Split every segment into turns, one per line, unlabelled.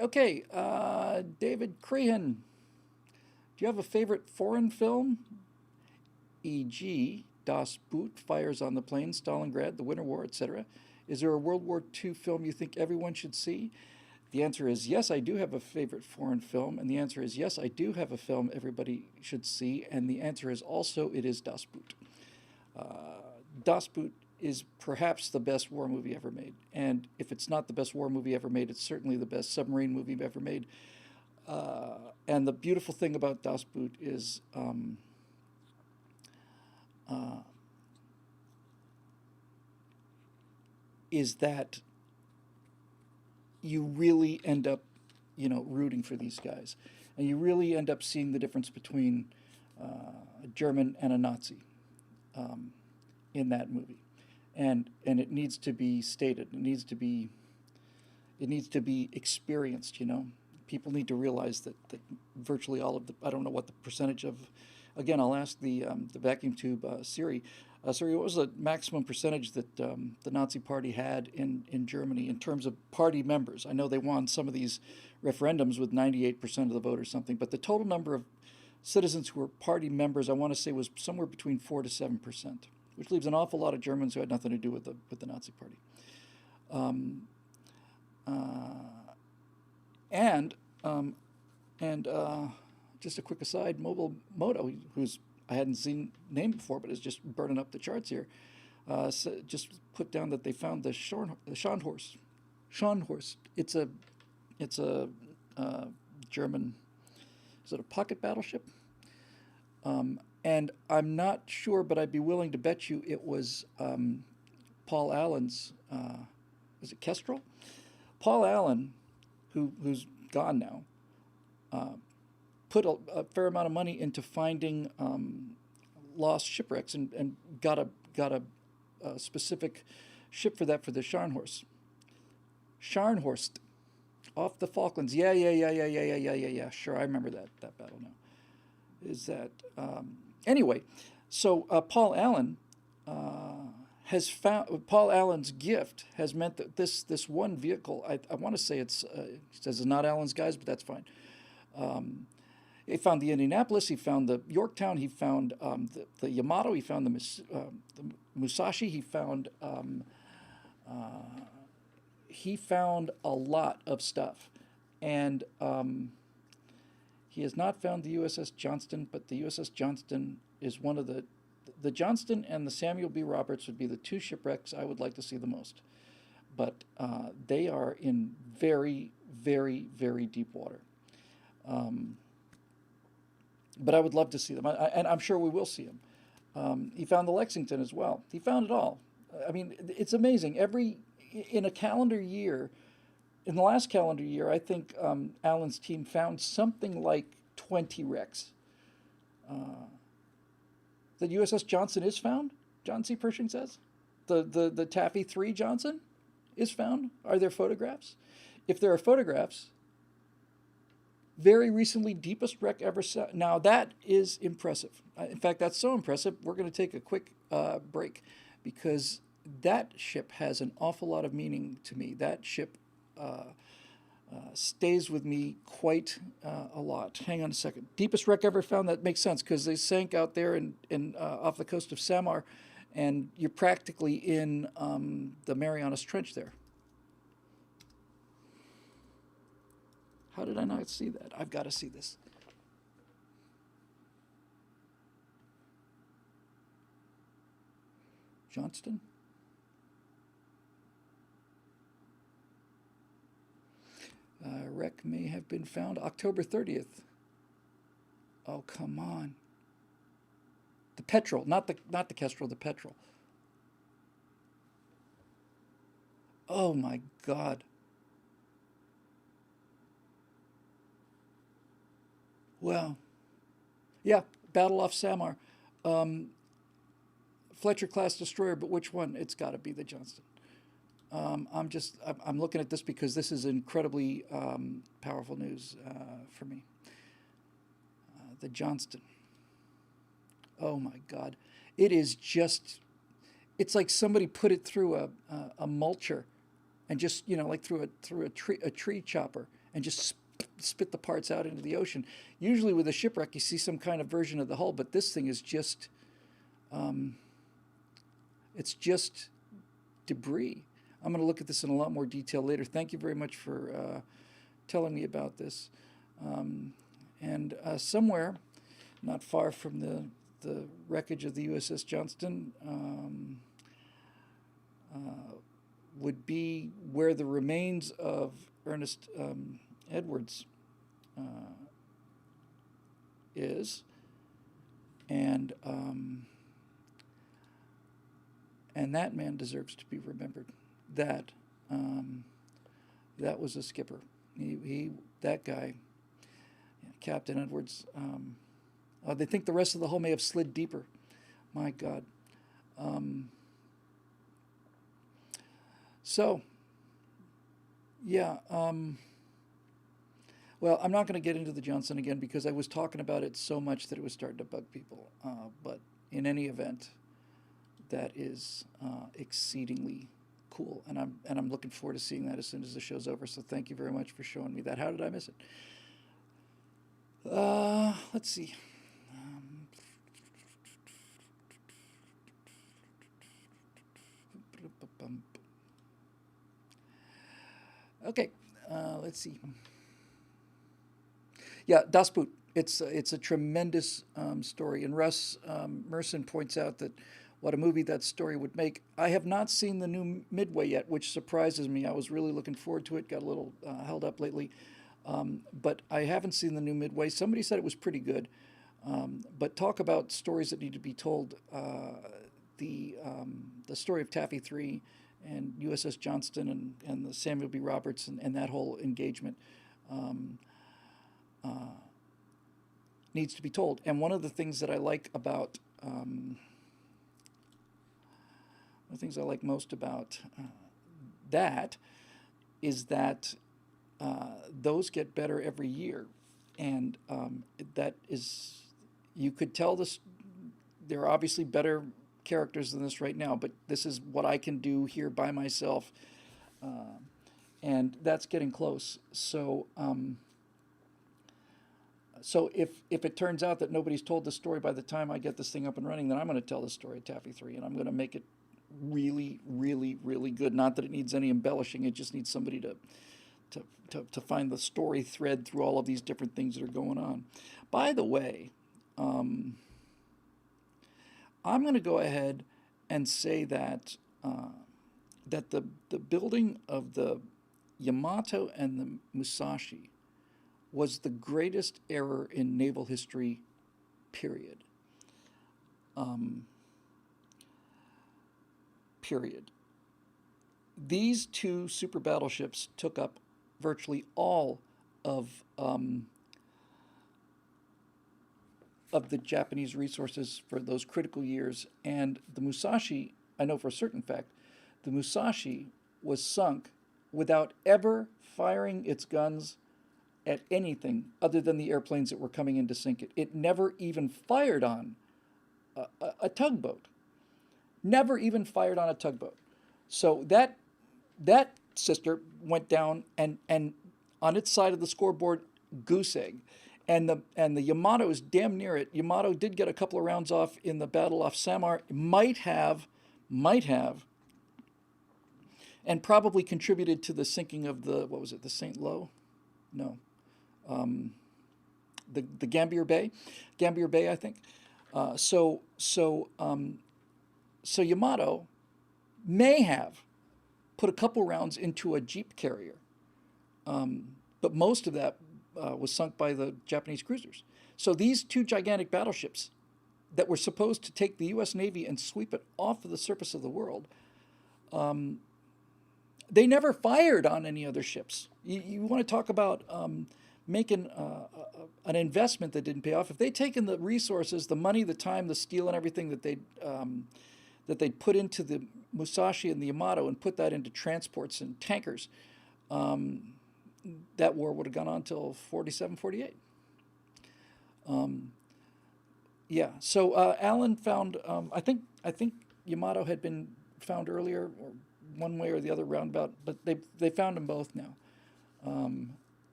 Okay, David Crehan, do you have a favorite foreign film? E.g., Das Boot, Fires on the Plains, Stalingrad, The Winter War, etc. Is there a World War II film you think everyone should see? The answer is yes, I do have a favorite foreign film. And the answer is yes, I do have a film everybody should see. And the answer is also it is Das Boot. Das Boot is perhaps the best war movie ever made. And if it's not the best war movie ever made, it's certainly the best submarine movie ever made. And the beautiful thing about Das Boot is that you really end up, rooting for these guys, and you really end up seeing the difference between a German and a Nazi in that movie, and it needs to be stated. It needs to be experienced. People need to realize that virtually all of the, I don't know what the percentage of, again, I'll ask the vacuum tube Siri. Siri, what was the maximum percentage that the Nazi Party had in Germany in terms of party members? I know they won some of these referendums with 98% of the vote or something, but the total number of citizens who were party members, I want to say, was somewhere between 4 to 7%, which leaves an awful lot of Germans who had nothing to do with the Nazi Party. Um, uh, and and just a quick aside, Mobile Moto, who's I hadn't seen named before, but is just burning up the charts here. Just put down that they found the Scharnhorst. Scharnhorst. It's a German. Is it a pocket battleship? And I'm not sure, but I'd be willing to bet you it was Paul Allen's. Is it Kestrel? Paul Allen, who's gone now, put a fair amount of money into finding lost shipwrecks and got a specific ship for that for the Scharnhorst. Scharnhorst, off the Falklands. Yeah. Sure, I remember that battle now. Is that anyway? So Paul Allen has found Paul Allen's gift has meant that this one vehicle. I want to say it says it's not Allen's guys, but that's fine. He found the Indianapolis. He found the Yorktown. He found the Yamato. He found the Musashi. He found a lot of stuff, and he has not found the USS Johnston. But the USS Johnston is one of the Johnston and the Samuel B. Roberts would be the two shipwrecks I would like to see the most. But they are in very, very, very deep water. But I would love to see them, and I'm sure we will see them. He found the Lexington as well. He found it all. I mean, it's amazing. In a calendar year, in the last calendar year, I think Allen's team found something like 20 wrecks. The USS Johnson is found, John C. Pershing says. The Taffy 3 Johnson is found. Are there photographs? If there are photographs, very recently, deepest wreck ever set. Now, that is impressive. In fact, that's so impressive, we're going to take a quick break because that ship has an awful lot of meaning to me. That ship stays with me quite a lot. Hang on a second. Deepest wreck ever found? That makes sense because they sank out there in off the coast of Samar, and you're practically in the Marianas Trench there. How did I not see that? I've got to see this. Johnston? Wreck may have been found October 30th. Oh, come on. The Petrel, not the Kestrel, the Petrel. Oh my God. Well, yeah, battle off Samar. Fletcher class destroyer, but which one? It's got to be the Johnston. I'm looking at this because this is incredibly powerful news for me. The Johnston. Oh my God, it is just. It's like somebody put it through a mulcher and just, like through a tree chopper, and just spit the parts out into the ocean. Usually with a shipwreck, you see some kind of version of the hull, but this thing is just it's just debris. I'm going to look at this in a lot more detail later. Thank you very much for telling me about this. And somewhere, not far from the wreckage of the USS Johnston, would be where the remains of Ernest Edwards is, and that man deserves to be remembered. That was a skipper. That guy, Captain Edwards. They think the rest of the hull may have slid deeper. My God. So, yeah. Well, I'm not going to get into the Johnson again because I was talking about it so much that it was starting to bug people. But in any event, that is exceedingly cool, and I'm looking forward to seeing that as soon as the show's over. So thank you very much for showing me that. How did I miss it? Let's see. Okay, let's see. Yeah, Das Boot. It's a tremendous story, and Russ Merson points out that what a movie that story would make. I have not seen the new Midway yet, which surprises me. I was really looking forward to it. Got a little held up lately, but I haven't seen the new Midway. Somebody said it was pretty good, but talk about stories that need to be told. The story of Taffy 3 and USS Johnston and the Samuel B. Roberts and that whole engagement needs to be told. And one of the things that I like about the things I like most about that is that those get better every year, and that is, you could tell this. There are obviously better characters than this right now, but this is what I can do here by myself, and that's getting close. So, so if it turns out that nobody's told the story by the time I get this thing up and running, then I'm going to tell the story of Taffy 3, and I'm going to make it really, really, really good. Not that it needs any embellishing; it just needs somebody to find the story thread through all of these different things that are going on. By the way, I'm going to go ahead and say that that the building of the Yamato and the Musashi was the greatest error in naval history, period. Period. These two super battleships took up virtually all of the Japanese resources for those critical years, and the Musashi, I know for a certain fact, the Musashi was sunk without ever firing its guns at anything other than the airplanes that were coming in to sink it. It never even fired on a tugboat. Never even fired on a tugboat. So that sister went down, and on its side of the scoreboard, goose egg. And the Yamato is damn near it. Yamato did get a couple of rounds off in the battle off Samar. Might have, and probably contributed to the sinking of the, what was it, the St. Lo? No. The Gambier Bay, I think. So Yamato may have put a couple rounds into a jeep carrier, but most of that was sunk by the Japanese cruisers. So these two gigantic battleships that were supposed to take the U.S. Navy and sweep it off of the surface of the world, they never fired on any other ships. You want to talk about making an investment that didn't pay off. If they'd taken the resources, the money, the time, the steel, and everything that they'd put into the Musashi and the Yamato and put that into transports and tankers, that war would have gone on till 47, 48. Yeah. So Alan found, I think Yamato had been found earlier, or one way or the other roundabout, but they found them both now.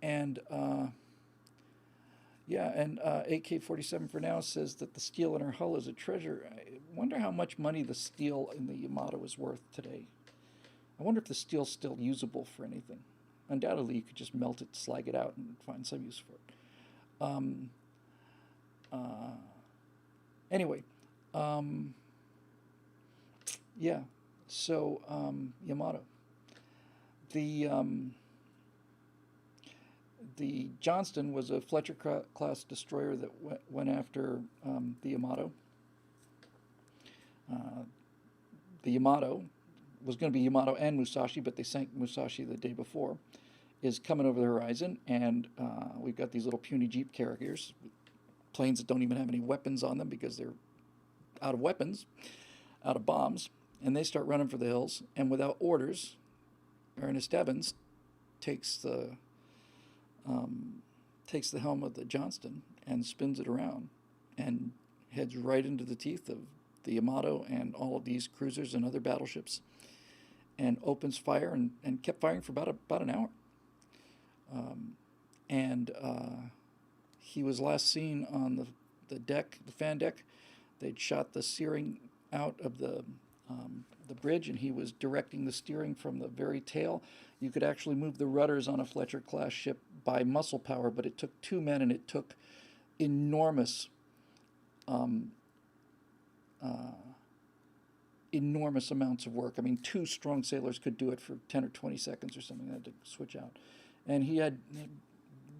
And yeah, and AK-47 for now says that the steel in her hull is a treasure. I wonder how much money the steel in the Yamato is worth today. I wonder if the steel's still usable for anything. Undoubtedly, you could just melt it, slag it out, and find some use for it. Anyway, yeah. So Yamato, the Johnston was a Fletcher-class destroyer that went after the Yamato. The Yamato was going to be Yamato and Musashi, but they sank Musashi the day before, is coming over the horizon, and we've got these little puny Jeep carriers, planes that don't even have any weapons on them because they're out of weapons, out of bombs, and they start running for the hills, and without orders, Ernest Evans takes the helm of the Johnston and spins it around and heads right into the teeth of the Yamato and all of these cruisers and other battleships, and opens fire and kept firing for about an hour. He was last seen on the deck, the fan deck. They'd shot the steering out of the bridge, and he was directing the steering from the very tail. You could actually move the rudders on a Fletcher-class ship by muscle power, but it took two men, and it took enormous amounts of work. I mean, two strong sailors could do it for 10 or 20 seconds or something. They had to switch out. And he had a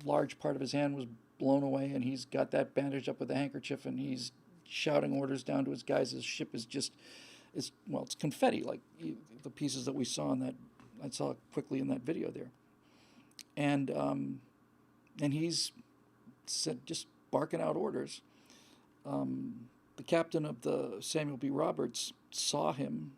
large part of his hand was blown away, and he's got that bandaged up with a handkerchief, and he's shouting orders down to his guys. His ship is just, it's confetti, like the pieces that we saw in that, I saw quickly in that video there. And he's just barking out orders. The captain of the Samuel B. Roberts saw him.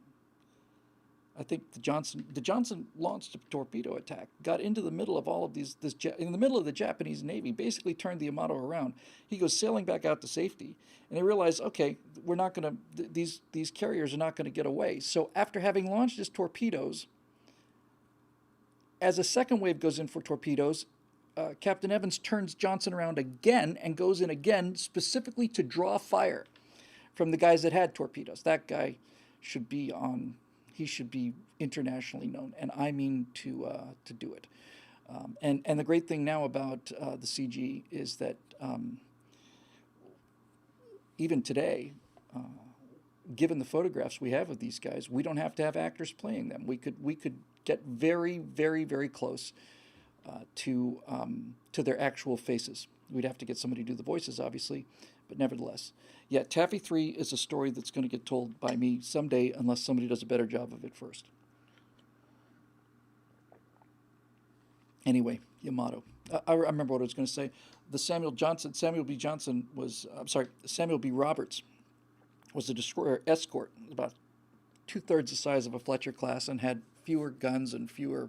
I think the Johnson launched a torpedo attack, got into the middle of all of in the middle of the Japanese Navy, basically turned the Yamato around. He goes sailing back out to safety, and they realize, okay, we're not going to, these carriers are not going to get away. So after having launched his torpedoes, as a second wave goes in for torpedoes, Captain Evans turns Johnson around again and goes in again, specifically to draw fire from the guys that had torpedoes. That guy should be he should be internationally known, and I mean to do it. And the great thing now about the CG is that even today, given the photographs we have of these guys, we don't have to have actors playing them. We could get very, very, very close to their actual faces. We'd have to get somebody to do the voices, obviously, but nevertheless. Yeah, Taffy 3 is a story that's going to get told by me someday unless somebody does a better job of it first. Anyway, Yamato. I remember what I was going to say. The Samuel B. Roberts was a destroyer escort, about 2/3 the size of a Fletcher class, and had fewer guns and fewer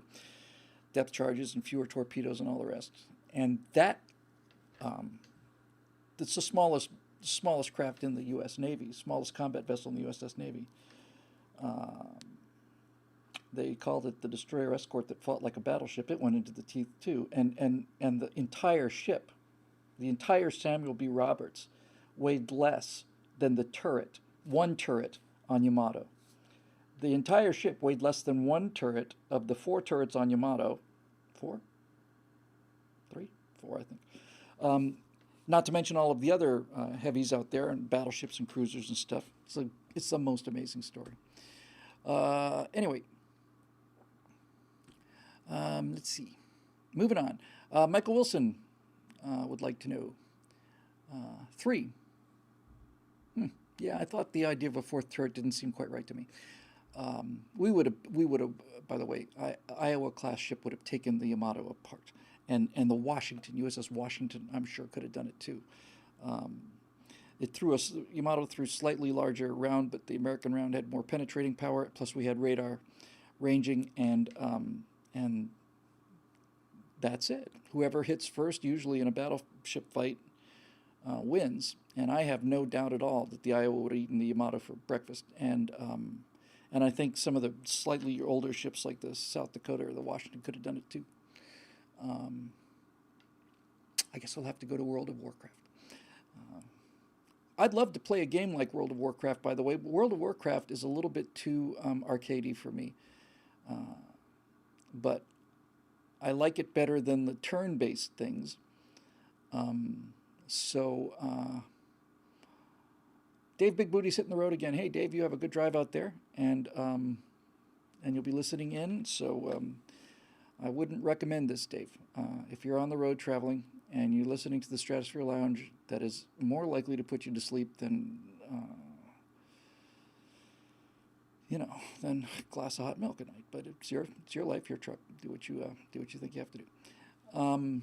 depth charges and fewer torpedoes and all the rest. And that's the smallest craft in the U.S. Navy, smallest combat vessel in the USS Navy. They called it the destroyer escort that fought like a battleship. It went into the teeth too, and the entire ship, the entire Samuel B. Roberts, weighed less than one turret on Yamato. The entire ship weighed less than one turret of the 4 turrets on Yamato. 4, I think. Not to mention all of the other heavies out there and battleships and cruisers and stuff. It's the most amazing story. Anyway, let's see. Moving on. Michael Wilson would like to know. 3. Yeah, I thought the idea of a 4th turret didn't seem quite right to me. We would have. By the way, Iowa class ship would have taken the Yamato apart, and the USS Washington, I'm sure could have done it too. Yamato threw slightly larger round, but the American round had more penetrating power. Plus, we had radar ranging, and that's it. Whoever hits first, usually in a battleship fight, wins. And I have no doubt at all that the Iowa would have eaten the Yamato for breakfast. And And I think some of the slightly older ships like the South Dakota or the Washington could have done it too. I guess I'll have to go to World of Warcraft. I'd love to play a game like World of Warcraft, by the way, but World of Warcraft is a little bit too arcadey for me. But I like it better than the turn-based things. Dave Big Booty's hitting the road again. Hey, Dave, you have a good drive out there, and you'll be listening in. So I wouldn't recommend this, Dave. If you're on the road traveling and you're listening to the Stratosphere Lounge, that is more likely to put you to sleep than than a glass of hot milk at night. But it's your life, your truck. Do what you think you have to do.